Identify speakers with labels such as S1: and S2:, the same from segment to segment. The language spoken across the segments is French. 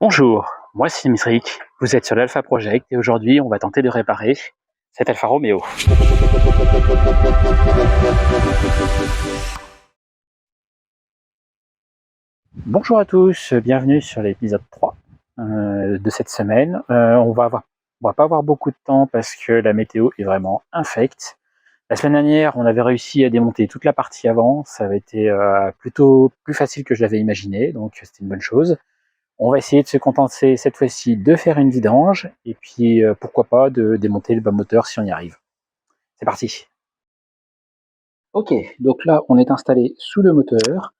S1: Bonjour, moi c'est Misrick, vous êtes sur l'Alpha Project et aujourd'hui on va tenter de réparer cet Alfa Romeo. Bonjour à tous, bienvenue sur l'épisode 3 de cette semaine. On va pas avoir beaucoup de temps parce que la météo est vraiment infecte. La semaine dernière, on avait réussi à démonter toute la partie avant, ça avait été plutôt plus facile que je l'avais imaginé, donc c'était une bonne chose. On va essayer de se contenter cette fois-ci de faire une vidange et puis pourquoi pas de démonter le bas moteur si on y arrive. C'est parti. Ok, donc là on est installé sous le moteur.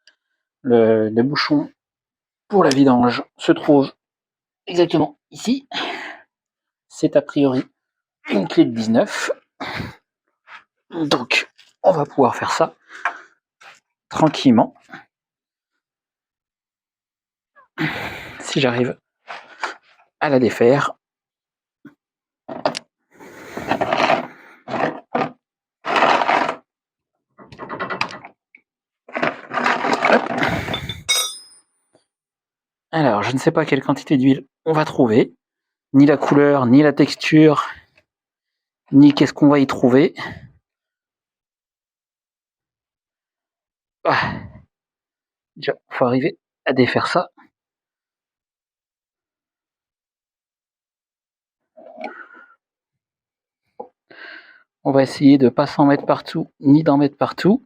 S1: Le bouchon pour la vidange se trouve exactement ici. C'est a priori une clé de 19. Donc on va pouvoir faire ça tranquillement. Si j'arrive à la défaire. Hop. Alors je ne sais pas quelle quantité d'huile on va trouver, ni la couleur, ni la texture, ni qu'est-ce qu'on va y trouver. Ah. Déjà, il faut arriver à défaire ça. On va essayer de ne pas s'en mettre partout, ni d'en mettre partout.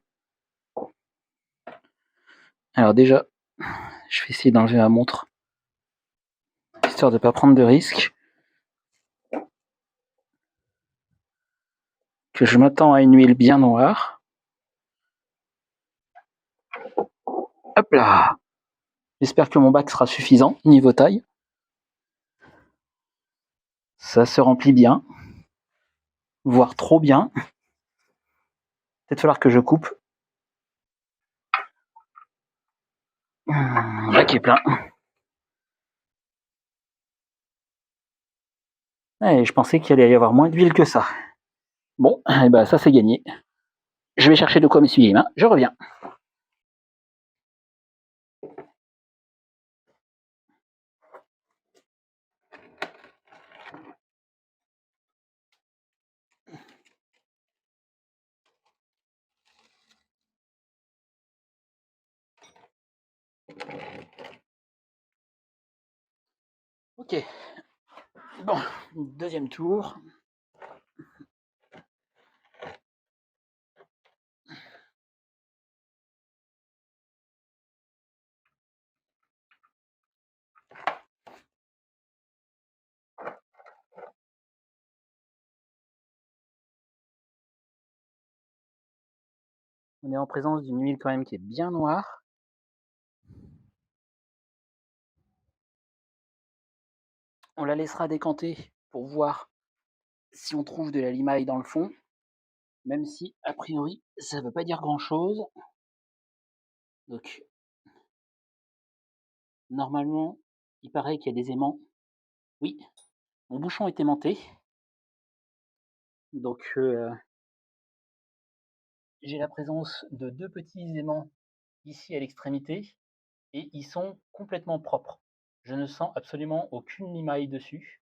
S1: Alors déjà, je vais essayer d'enlever ma montre, histoire de ne pas prendre de risques. Que je m'attends à une huile bien noire. Hop là. J'espère que mon bac sera suffisant, niveau taille. Ça se remplit bien, voire trop bien. Peut-être falloir que je coupe. Le bac est plein. Et je pensais qu'il allait y avoir moins d'huile que ça. Bon, et ben ça c'est gagné. Je vais chercher de quoi m'essuyer les mains, je reviens. Ok. Bon, deuxième tour. On est en présence d'une huile quand même qui est bien noire. On la laissera décanter pour voir si on trouve de la limaille dans le fond, même si a priori ça ne veut pas dire grand chose. Donc normalement il paraît qu'il y a des aimants. Oui, mon bouchon est aimanté, donc j'ai la présence de deux petits aimants ici à l'extrémité et ils sont complètement propres. Je ne sens absolument aucune limaille dessus,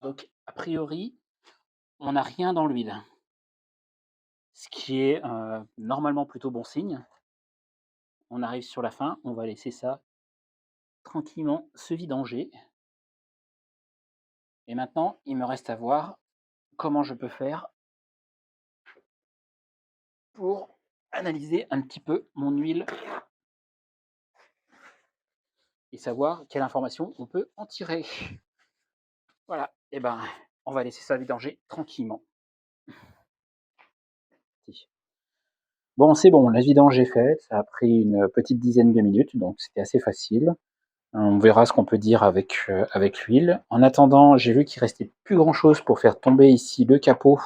S1: donc a priori on n'a rien dans l'huile, ce qui est normalement plutôt bon signe. On arrive sur la fin, on va laisser ça tranquillement se vidanger. Et maintenant, il me reste à voir comment je peux faire pour analyser un petit peu mon huile et savoir quelle information on peut en tirer. Voilà, et ben on va laisser ça vidanger tranquillement. Bon, c'est bon, la vidange est faite, ça a pris une petite dizaine de minutes, donc c'était assez facile. On verra ce qu'on peut dire avec l'huile. En attendant, j'ai vu qu'il restait plus grand chose pour faire tomber ici le capot.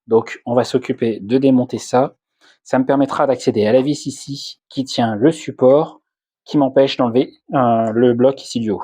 S1: Donc on va s'occuper de démonter ça. Ça me permettra d'accéder à la vis ici qui tient le support, qui m'empêche d'enlever le bloc ici du haut.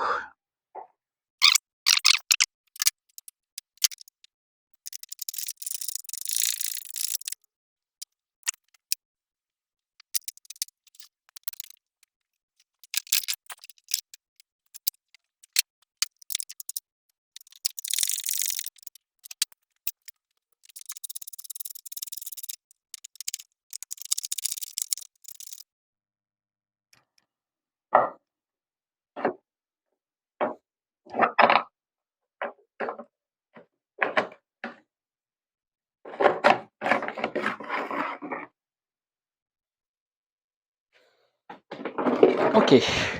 S1: Ok,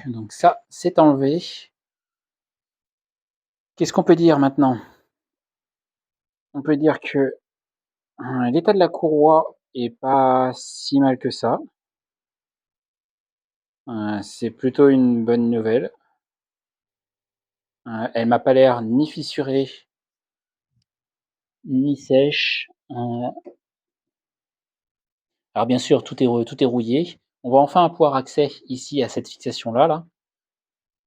S1: donc ça, c'est enlevé. Qu'est-ce qu'on peut dire maintenant? On peut dire que l'état de la courroie est pas si mal que ça. C'est plutôt une bonne nouvelle. Elle m'a pas l'air ni fissurée, ni sèche. Alors bien sûr, tout est rouillé. On va enfin avoir accès ici à cette fixation-là, là,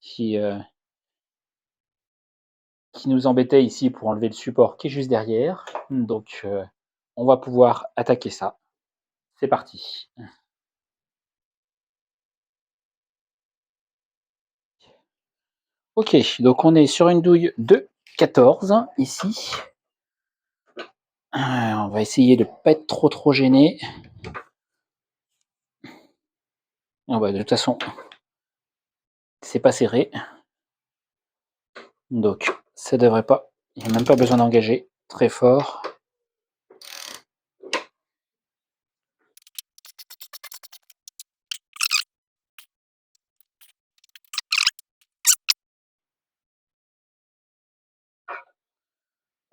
S1: qui, qui nous embêtait ici pour enlever le support qui est juste derrière. Donc, on va pouvoir attaquer ça. C'est parti. Ok, donc on est sur une douille de 14 ici. On va essayer de ne pas être trop gêné. De toute façon, c'est pas serré. Donc, ça devrait pas. Il n'y a même pas besoin d'engager très fort.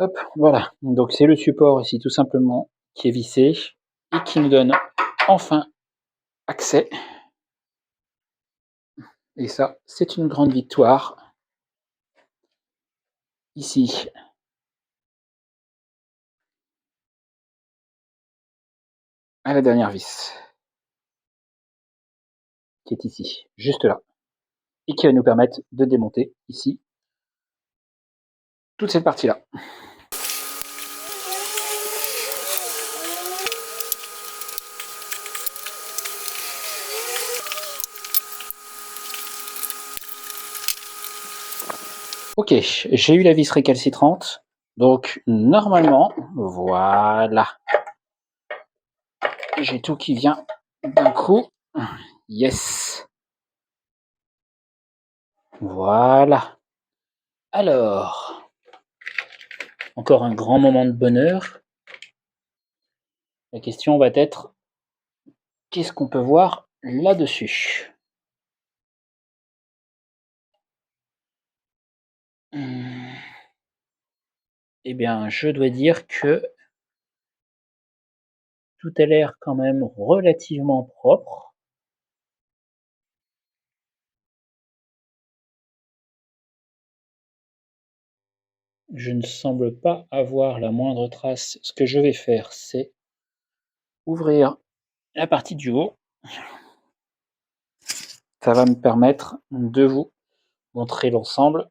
S1: Hop, voilà. Donc c'est le support ici tout simplement qui est vissé et qui nous donne enfin accès. Et ça, c'est une grande victoire. Ici, à la dernière vis, qui est ici, juste là, et qui va nous permettre de démonter ici toute cette partie-là. Ok, j'ai eu la vis récalcitrante, donc normalement, voilà. J'ai tout qui vient d'un coup. Yes. Voilà. Alors, encore un grand moment de bonheur. La question va être, qu'est-ce qu'on peut voir là-dessus? Eh bien, je dois dire que tout a l'air quand même relativement propre. Je ne semble pas avoir la moindre trace. Ce que je vais faire, c'est ouvrir la partie du haut. Ça va me permettre de vous montrer l'ensemble.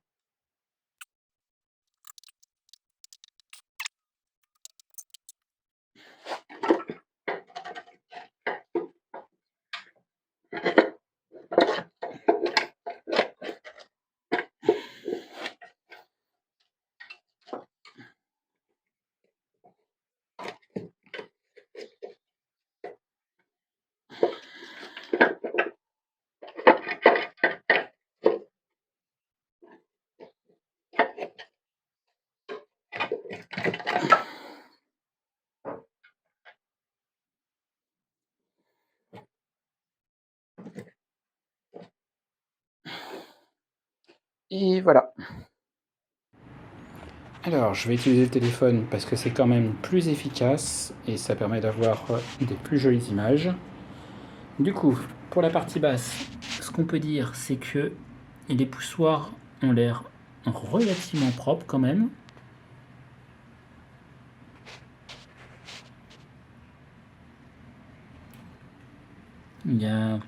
S1: Et voilà. Alors, je vais utiliser le téléphone parce que c'est quand même plus efficace et ça permet d'avoir des plus jolies images. Du coup, pour la partie basse, ce qu'on peut dire, c'est que les poussoirs ont l'air relativement propres quand même. Il n'y a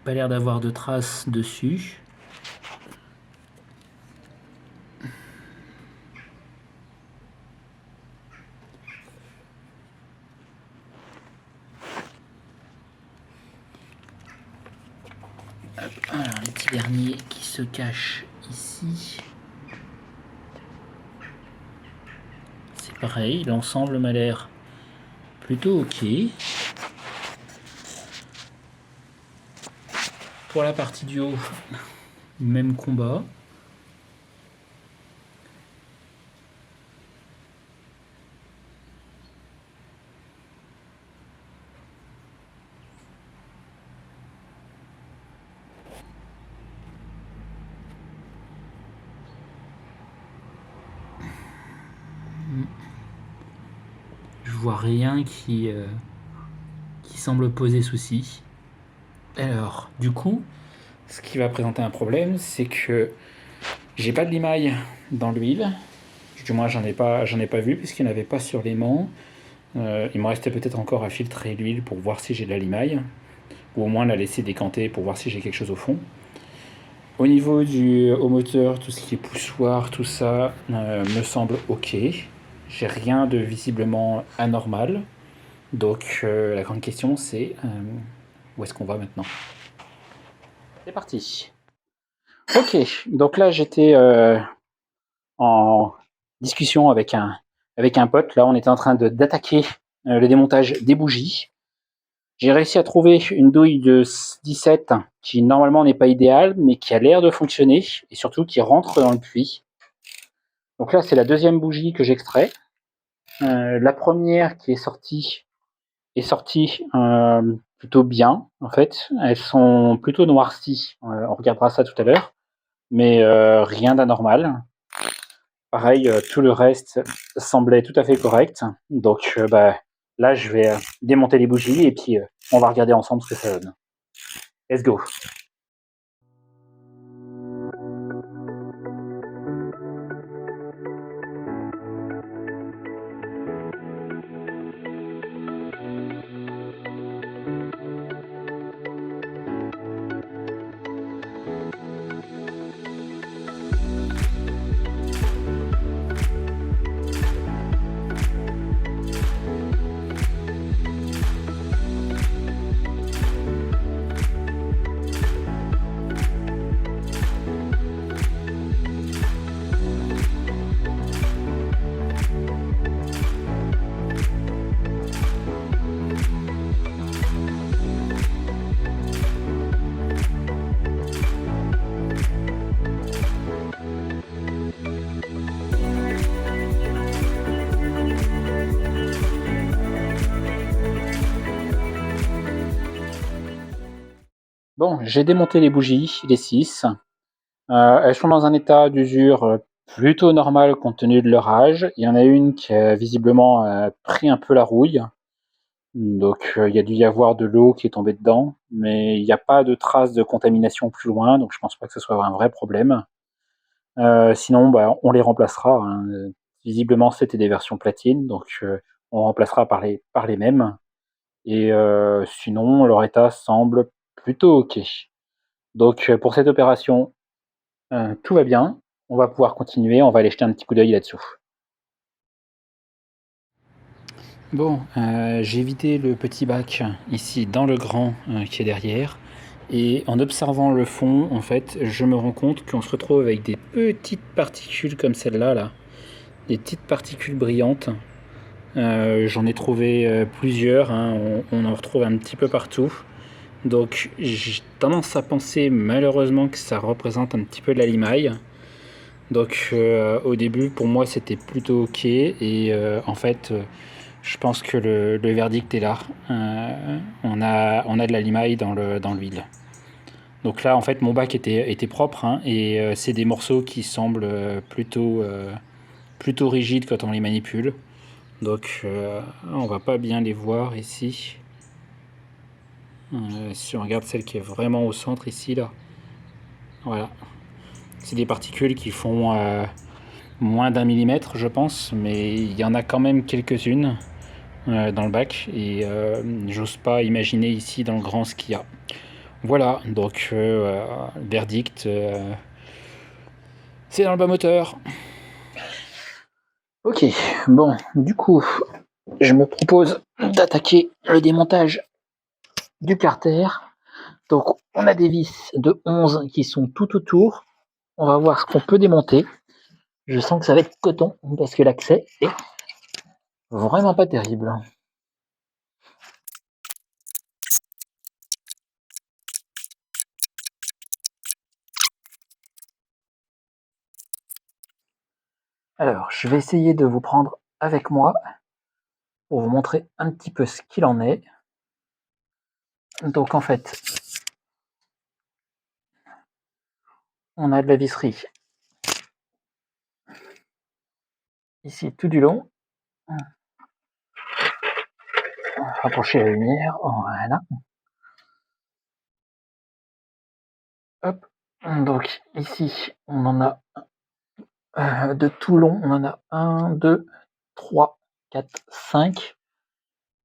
S1: pas l'air d'avoir de traces dessus. Alors, les petits derniers qui se cachent ici. C'est pareil, l'ensemble m'a l'air plutôt ok. Pour la partie du haut, même combat. vois rien qui semble poser souci. Alors, du coup, ce qui va présenter un problème, c'est que j'ai pas de limaille dans l'huile. Du moins, j'en ai pas vu puisqu'il n'y en avait pas sur l'aimant. Il me restait peut-être encore à filtrer l'huile pour voir si j'ai de la limaille, ou au moins la laisser décanter pour voir si j'ai quelque chose au fond. Au niveau du haut moteur, tout ce qui est poussoir, tout ça me semble ok. J'ai rien de visiblement anormal. Donc la grande question c'est où est-ce qu'on va maintenant? C'est parti. Ok, donc là j'étais en discussion avec un pote. Là on était en train d'attaquer le démontage des bougies. J'ai réussi à trouver une douille de 17 qui normalement n'est pas idéale, mais qui a l'air de fonctionner et surtout qui rentre dans le puits. Donc là, c'est la deuxième bougie que j'extrais. La première qui est sortie plutôt bien, en fait. Elles sont plutôt noircies. On regardera ça tout à l'heure, mais rien d'anormal. Pareil, tout le reste semblait tout à fait correct. Donc là, je vais démonter les bougies et puis on va regarder ensemble ce que ça donne. Let's go. Bon, j'ai démonté les bougies, les 6. Elles sont dans un état d'usure plutôt normal compte tenu de leur âge. Il y en a une qui a visiblement pris un peu la rouille. Donc il y a dû y avoir de l'eau qui est tombée dedans, mais il n'y a pas de traces de contamination plus loin, donc je pense pas que ce soit un vrai problème. Sinon, on les remplacera, hein. Visiblement, c'était des versions platine, donc on remplacera par les mêmes. Et sinon, leur état semble plutôt ok. Donc pour cette opération, tout va bien. On va pouvoir continuer. On va aller jeter un petit coup d'œil là-dessous. Bon, j'ai vidé le petit bac ici dans le grand qui est derrière. Et en observant le fond, en fait, je me rends compte qu'on se retrouve avec des petites particules comme celle-là, là. Des petites particules brillantes. J'en ai trouvé plusieurs, hein. On en retrouve un petit peu partout. Donc j'ai tendance à penser malheureusement que ça représente un petit peu de la limaille. Donc au début pour moi c'était plutôt ok et en fait je pense que le verdict est là. On a de la limaille dans l'huile. Donc là en fait mon bac était propre hein, et c'est des morceaux qui semblent plutôt rigides quand on les manipule. Donc on va pas bien les voir ici. Si on regarde celle qui est vraiment au centre ici là. Voilà. C'est des particules qui font moins d'1 millimètre, je pense, mais il y en a quand même quelques-unes dans le bac et j'ose pas imaginer ici dans le grand ce qu'il y a. Voilà, donc verdict, c'est dans le bas moteur. Ok, bon, du coup, je me propose d'attaquer le démontage du carter. Donc, on a des vis de 11 qui sont tout autour. On va voir ce qu'on peut démonter. Je sens que ça va être coton parce que l'accès est vraiment pas terrible. Alors, je vais essayer de vous prendre avec moi pour vous montrer un petit peu ce qu'il en est. Donc en fait, on a de la visserie ici tout du long. On va rapprocher la lumière. Voilà. Hop. Donc ici, on en a de tout long, on en a 1, 2, 3, 4, 5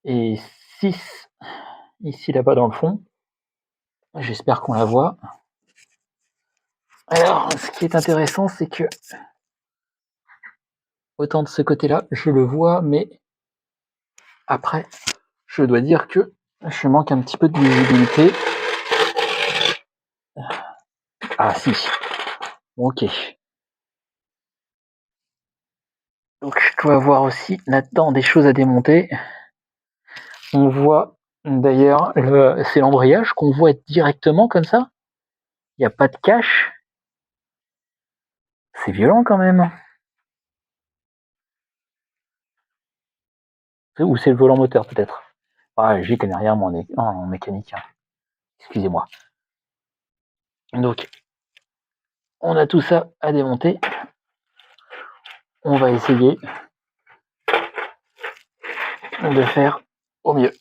S1: et 6 ici là-bas dans le fond. J'espère qu'on la voit. Alors, ce qui est intéressant, c'est que autant de ce côté-là, je le vois, mais après, je dois dire que je manque un petit peu de visibilité. Ah si, ok. Donc je dois avoir aussi là-dedans des choses à démonter. On voit d'ailleurs, c'est l'embrayage qu'on voit directement comme ça. Il n'y a pas de cache. C'est violent quand même. Ou c'est le volant moteur peut-être. Ah, j'y connais rien moi en mécanique. Excusez-moi. Donc, on a tout ça à démonter. On va essayer de faire au mieux.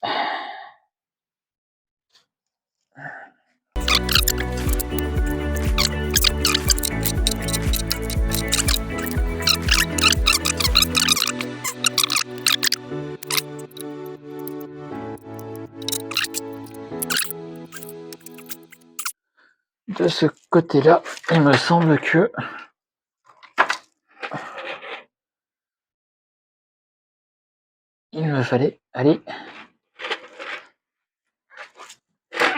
S1: De ce côté-là, il me semble que il me fallait aller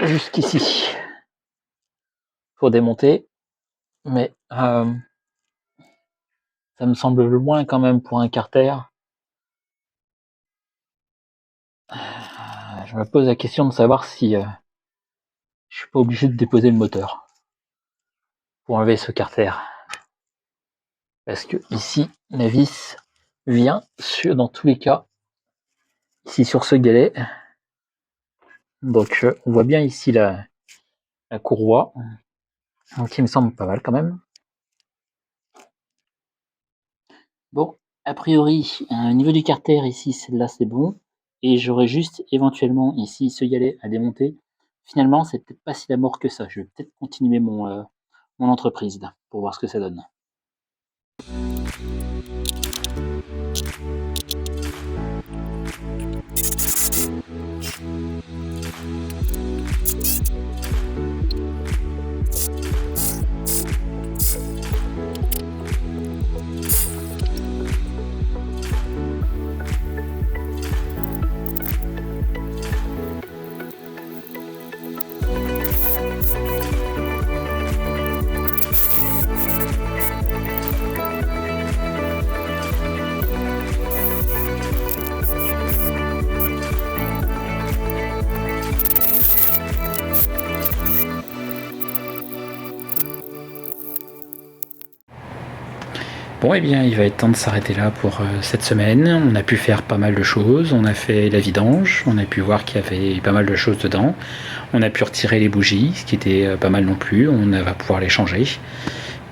S1: jusqu'ici pour démonter, mais ça me semble loin quand même pour un carter. Je me pose la question de savoir si je suis pas obligé de déposer le moteur pour enlever ce carter. Parce que ici, la vis vient dans tous les cas, ici sur ce galet. Donc on voit bien ici la courroie, qui me semble pas mal quand même. Bon, a priori, au niveau du carter ici, celle-là c'est bon. Et j'aurais juste éventuellement ici ce galet à démonter. Finalement, c'est peut-être pas si la mort que ça. Je vais peut-être continuer mon entreprise là, pour voir ce que ça donne. Bon, eh bien, il va être temps de s'arrêter là pour cette semaine. On a pu faire pas mal de choses. On a fait la vidange. On a pu voir qu'il y avait pas mal de choses dedans. On a pu retirer les bougies, ce qui était pas mal non plus. On va pouvoir les changer.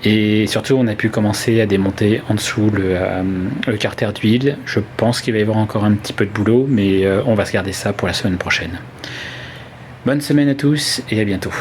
S1: Et surtout, on a pu commencer à démonter en dessous le carter d'huile. Je pense qu'il va y avoir encore un petit peu de boulot, mais on va se garder ça pour la semaine prochaine. Bonne semaine à tous et à bientôt.